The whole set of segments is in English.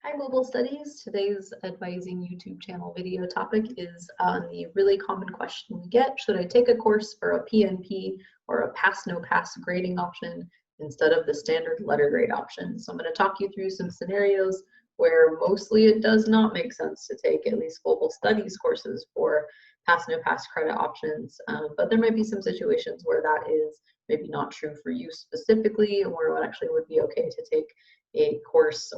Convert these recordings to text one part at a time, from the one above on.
Hi, Global Studies. Today's advising YouTube channel video topic is on the really common question we get: should I take a course for a PNP or a pass/no-pass grading option instead of the standard letter grade option? So I'm going to talk you through some scenarios where mostly it does not make sense to take at least Global Studies courses for pass/no-pass credit options, but there might be some situations where that is maybe not true for you specifically, or what actually would be okay to take a course,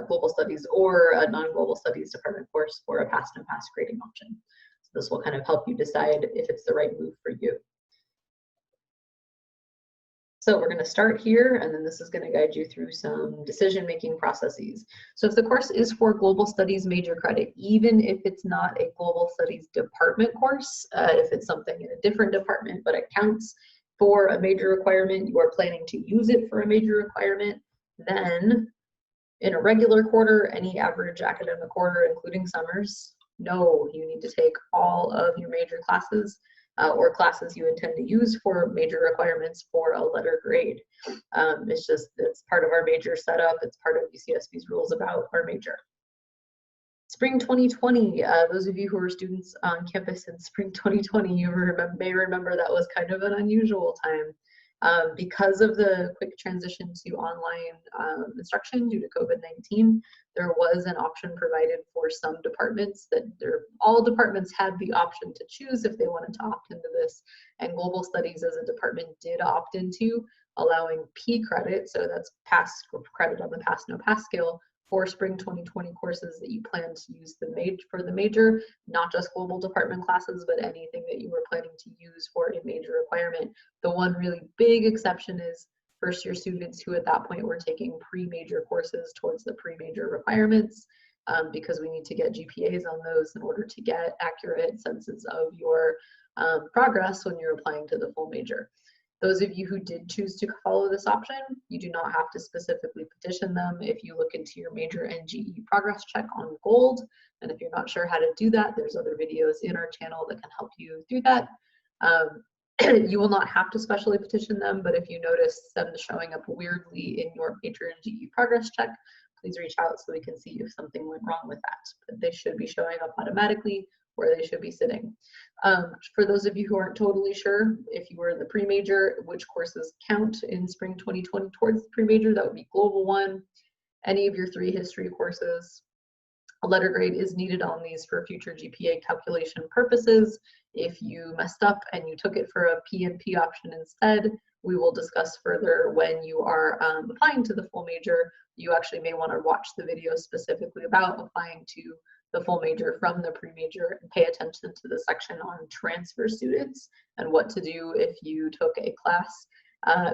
Global Studies or a non-Global Studies department course for a pass/no-pass grading option. So this will kind of help you decide if it's the right move for you. So we're going to start here, and then this is going to guide you through some decision-making processes. So if the course is for Global Studies major credit, even if it's not a Global Studies department course, if it's something in a different department, but it counts for a major requirement, you are planning to use it for a major requirement, then in a regular quarter, any average academic quarter, including summers, no, you need to take all of your major classes or classes you intend to use for major requirements for a letter grade. It's part of our major setup. It's part of UCSB's rules about our major. Spring 2020, those of you who were students on campus in spring 2020, you may remember that was kind of an unusual time. Because of the quick transition to online instruction due to COVID-19, there was an option provided for some departments that all departments had the option to choose if they wanted to opt into this, and Global Studies as a department did opt into allowing P credit, so that's pass credit on the pass/no-pass scale, for spring 2020 courses that you plan to use for the major, not just global department classes, but anything that you were planning to use for a major requirement. The one really big exception is first-year students who at that point were taking pre-major courses towards the pre-major requirements, because we need to get GPAs on those in order to get accurate senses of your progress when you're applying to the full major. Those of you who did choose to follow this option, you do not have to specifically petition them. If you look into your major NGE progress check on Gold, and if you're not sure how to do that, there's other videos in our channel that can help you do that. You will not have to specially petition them, but if you notice them showing up weirdly in your major NGE progress check, please reach out so we can see if something went wrong with that. But they should be showing up automatically where they should be sitting. For those of you who aren't totally sure, if you were in the pre-major, which courses count in spring 2020 towards the pre-major, that would be Global 1, any of your 3 history courses. A letter grade is needed on these for future GPA calculation purposes. If you messed up and you took it for a PNP option instead, we will discuss further when you are applying to the full major. You actually may want to watch the video specifically about applying to the full major from the pre-major and pay attention to the section on transfer students and what to do if you took a class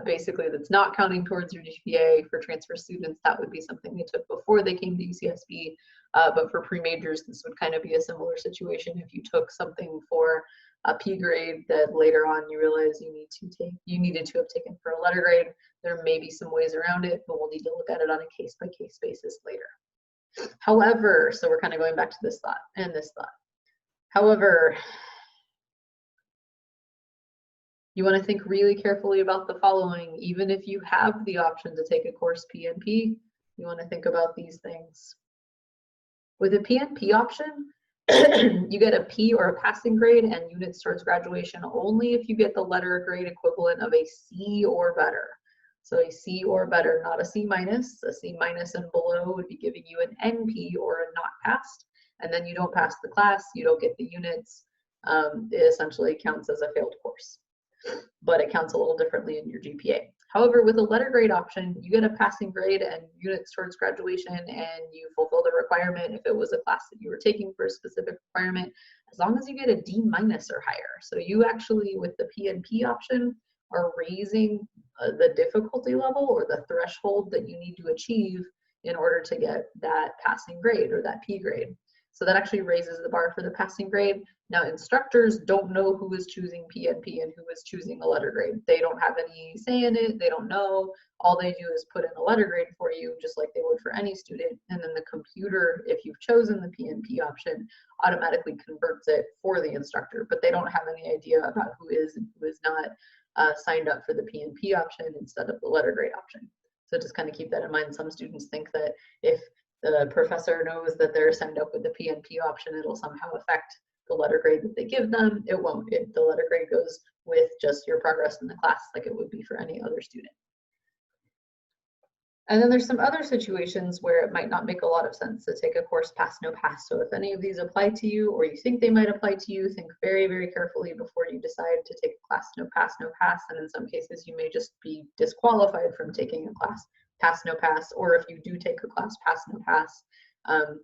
basically that's not counting towards your GPA. For transfer students, that would be something they took before they came to UCSB, but for pre-majors, this would kind of be a similar situation if you took something for a P grade that later on you realize you needed to have taken for a letter grade. There may be some ways around it, but we'll need to look at it on a case-by-case basis later. However, so we're kind of going back to this thought and this thought. However, you want to think really carefully about the following. Even if you have the option to take a course PNP, you want to think about these things. With a PNP option, you get a P or a passing grade and units towards graduation only if you get the letter grade equivalent of a C or better. So a C or better, not a C minus. A C minus and below would be giving you an NP or a not passed. And then you don't pass the class, you don't get the units. It essentially counts as a failed course, but it counts a little differently in your GPA. However, with a letter grade option, you get a passing grade and units towards graduation, and you fulfill the requirement if it was a class that you were taking for a specific requirement, as long as you get a D minus or higher. So you actually, with the PNP option, are raising the difficulty level or the threshold that you need to achieve in order to get that passing grade or that P grade. So that actually raises the bar for the passing grade. Now, instructors don't know who is choosing PNP and who is choosing a letter grade. They don't have any say in it. They don't know. All they do is put in a letter grade for you, just like they would for any student. And then the computer, if you've chosen the PNP option, automatically converts it for the instructor. But they don't have any idea about who is and who is not signed up for the PNP option instead of the letter grade option. So just kind of keep that in mind. Some students think that if the professor knows that they're signed up with the PNP option, it'll somehow affect the letter grade that they give them. It won't. The letter grade goes with just your progress in the class like it would be for any other student. And then there's some other situations where it might not make a lot of sense to take a course pass, no pass. So if any of these apply to you or you think they might apply to you, think very, very carefully before you decide to take a class, no pass, no pass. And in some cases, you may just be disqualified from taking a class, pass, no pass. Or if you do take a class, pass, no pass,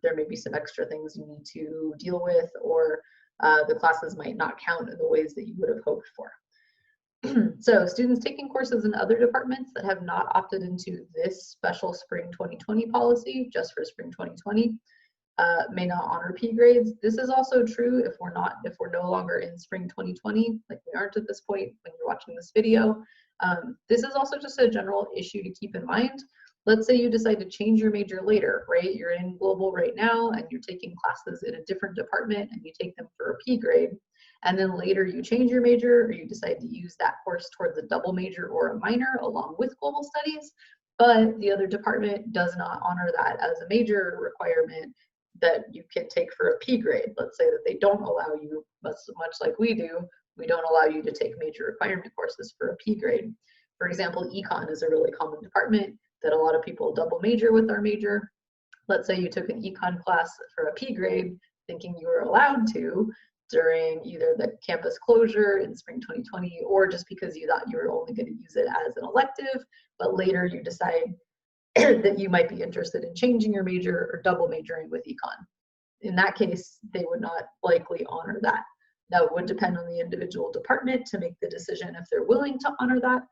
there may be some extra things you need to deal with, or the classes might not count in the ways that you would have hoped for. So students taking courses in other departments that have not opted into this special spring 2020 policy, just for spring 2020, may not honor P grades. This is also true if we're no longer in spring 2020, like we aren't at this point when you're watching this video. This is also just a general issue to keep in mind. Let's say you decide to change your major later, right? You're in global right now and you're taking classes in a different department and you take them for a P grade. And then later you change your major or you decide to use that course towards a double major or a minor along with global studies, but the other department does not honor that as a major requirement that you can take for a P grade. Let's say that they don't allow you, much like we do, we don't allow you to take major requirement courses for a P grade. For example, econ is a really common department that a lot of people double major with our major. Let's say you took an econ class for a P grade thinking you were allowed to during either the campus closure in spring 2020 or just because you thought you were only going to use it as an elective, but later you decide that you might be interested in changing your major or double majoring with econ. In that case, they would not likely honor that. That would depend on the individual department to make the decision if they're willing to honor that.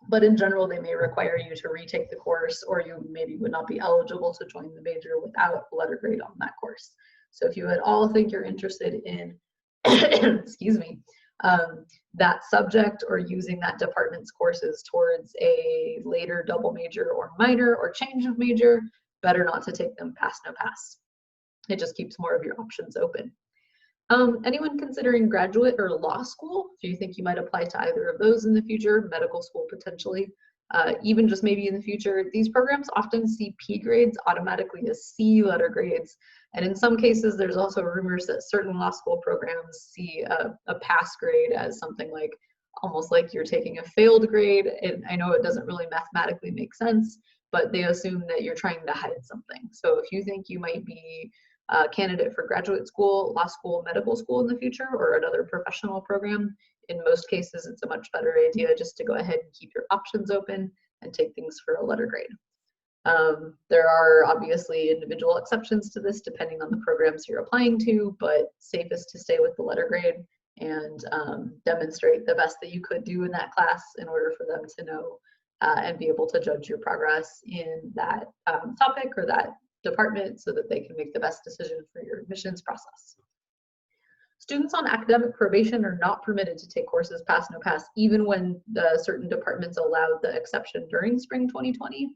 But in general, they may require you to retake the course, or you maybe would not be eligible to join the major without a letter grade on that course. So if you at all think you're interested in, excuse me, that subject or using that department's courses towards a later double major or minor or change of major, better not to take them pass, no pass. It just keeps more of your options open. Anyone considering graduate or law school? Do you think you might apply to either of those in the future? Medical school potentially, even just maybe in the future. These programs often see P grades automatically as C letter grades. And in some cases, there's also rumors that certain law school programs see a pass grade as something like, almost like you're taking a failed grade. And I know it doesn't really mathematically make sense, but they assume that you're trying to hide something. So if you think you might be a candidate for graduate school, law school, medical school in the future, or another professional program, in most cases, it's a much better idea just to go ahead and keep your options open and take things for a letter grade. There are obviously individual exceptions to this depending on the programs you're applying to, but safest to stay with the letter grade and demonstrate the best that you could do in that class in order for them to know and be able to judge your progress in that topic or that department so that they can make the best decision for your admissions process. Students on academic probation are not permitted to take courses pass, no pass, even when certain departments allowed the exception during spring 2020.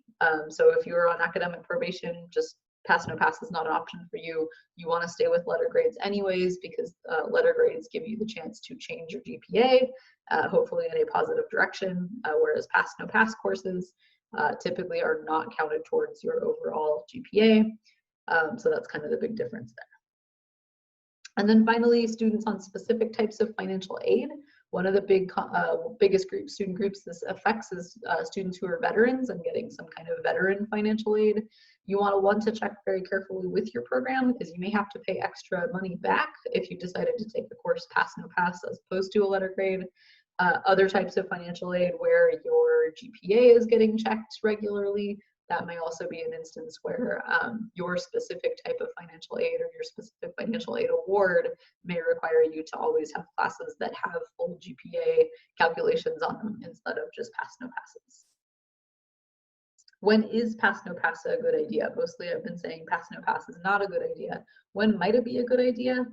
So if you're on academic probation, just pass, no pass is not an option for you. You want to stay with letter grades anyways, because letter grades give you the chance to change your GPA, hopefully in a positive direction, whereas pass, no pass courses typically are not counted towards your overall GPA. So that's kind of the big difference there. And then finally, students on specific types of financial aid. One of the biggest student groups this affects is students who are veterans and getting some kind of veteran financial aid. You want to check very carefully with your program because you may have to pay extra money back if you decided to take the course pass, no pass as opposed to a letter grade. Other types of financial aid where your GPA is getting checked regularly, that may also be an instance where your specific type of financial aid or your specific financial aid award may require you to always have classes that have full GPA calculations on them instead of just pass, no passes. When is pass, no pass a good idea? Mostly I've been saying pass, no pass is not a good idea. When might it be a good idea?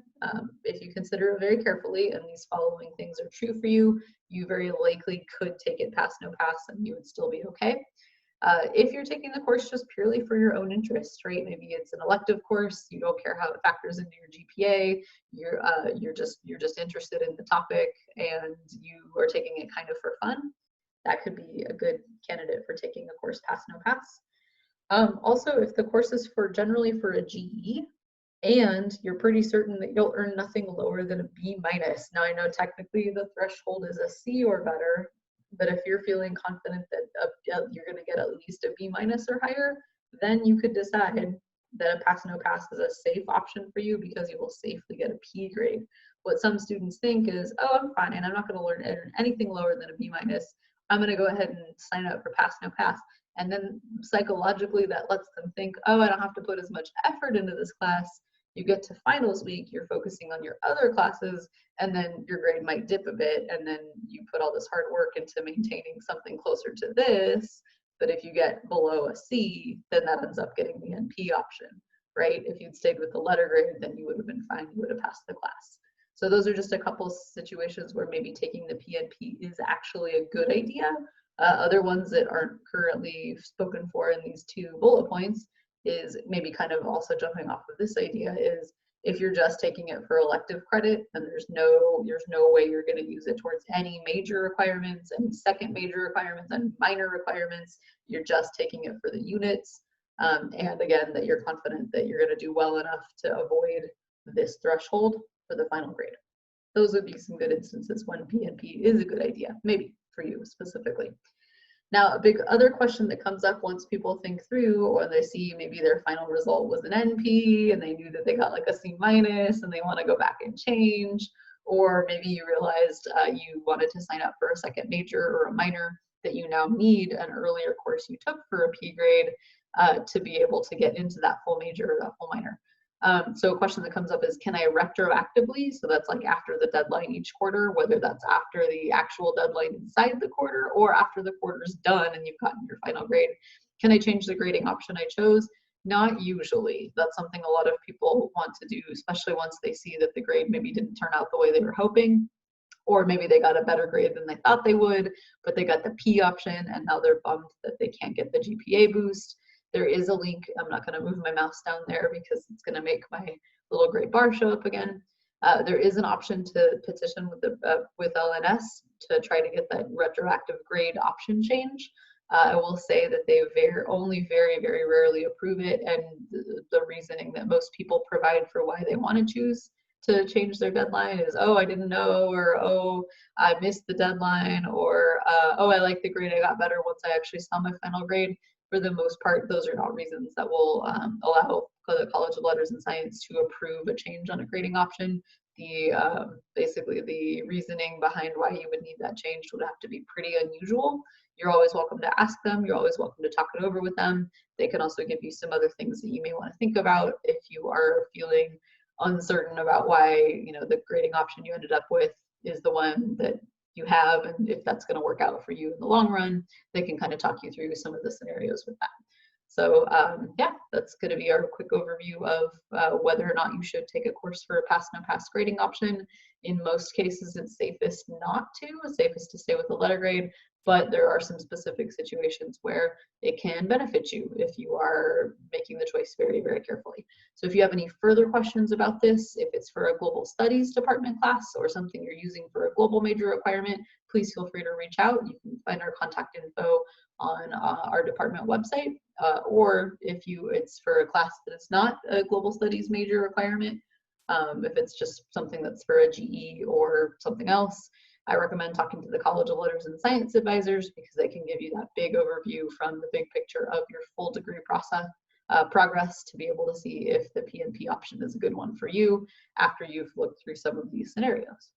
If you consider it very carefully and these following things are true for you, you very likely could take it pass, no pass and you would still be okay. If you're taking the course just purely for your own interest, right? Maybe it's an elective course, you don't care how it factors into your GPA, you're just interested in the topic and you are taking it kind of for fun. That could be a good candidate for taking a course pass, no pass. Also, if the course is generally for a GE, and you're pretty certain that you'll earn nothing lower than a B minus. Now, I know technically the threshold is a C or better, but if you're feeling confident that you're going to get at least a B minus or higher, then you could decide that a pass no pass is a safe option for you because you will safely get a P grade. What some students think is, oh, I'm fine, and I'm not going to learn anything lower than a B minus. I'm going to go ahead and sign up for pass no pass. And then psychologically, that lets them think, oh, I don't have to put as much effort into this class. You get to finals week, you're focusing on your other classes, and then your grade might dip a bit, and then you put all this hard work into maintaining something closer to this. But if you get below a C, then that ends up getting the NP option, right? If you'd stayed with the letter grade, then you would have been fine, you would have passed the class. So those are just a couple situations where maybe taking the PNP is actually a good idea. Other ones that aren't currently spoken for in these two bullet points is maybe kind of also jumping off of this idea is if you're just taking it for elective credit and there's no way you're going to use it towards any major requirements, any second major requirements, and minor requirements, you're just taking it for the units. And again, that you're confident that you're going to do well enough to avoid this threshold for the final grade. Those would be some good instances when PNP is a good idea, maybe for you specifically. Now, a big other question that comes up once people think through, or they see maybe their final result was an NP and they knew that they got like a C minus and they want to go back and change, or maybe you realized you wanted to sign up for a second major or a minor that you now need an earlier course you took for a P grade to be able to get into that full major or that full minor. So a question that comes up is, can I retroactively, so that's like after the deadline each quarter, whether that's after the actual deadline inside the quarter or after the quarter's done and you've gotten your final grade, can I change the grading option I chose? Not usually. That's something a lot of people want to do, especially once they see that the grade maybe didn't turn out the way they were hoping, or maybe they got a better grade than they thought they would, but they got the P option and now they're bummed that they can't get the GPA boost. There is a link. I'm not going to move my mouse down there because it's going to make my little gray bar show up again. There is an option to petition with LNS to try to get that retroactive grade option change. I will say that they only very, very rarely approve it, and the reasoning that most people provide for why they want to choose to change their deadline is, oh, I didn't know, or oh, I missed the deadline, or oh, I like the grade I got better once I actually saw my final grade. For the most part, those are not reasons that will allow the College of Letters and Science to approve a change on a grading option. Basically the reasoning behind why you would need that change would have to be pretty unusual. You're always welcome to ask them. You're always welcome to talk it over with them. They can also give you some other things that you may want to think about if you are feeling uncertain about why the grading option you ended up with is the one that you have, and if that's going to work out for you in the long run. They can kind of talk you through some of the scenarios with that. So yeah, that's going to be our quick overview of whether or not you should take a course for a pass no pass grading option. In most cases, it's safest not to. It's safest to stay with the letter grade, but there are some specific situations where it can benefit you if you are making the choice very, very carefully. So if you have any further questions about this, if it's for a global studies department class or something you're using for a global major requirement, please feel free to reach out. You can find our contact info on our department website, or if it's for a class that is not a global studies major requirement, if it's just something that's for a GE or something else, I recommend talking to the College of Letters and Science advisors because they can give you that big overview from the big picture of your full degree progress to be able to see if the PNP option is a good one for you after you've looked through some of these scenarios.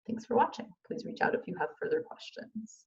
Thanks for watching. Please reach out if you have further questions.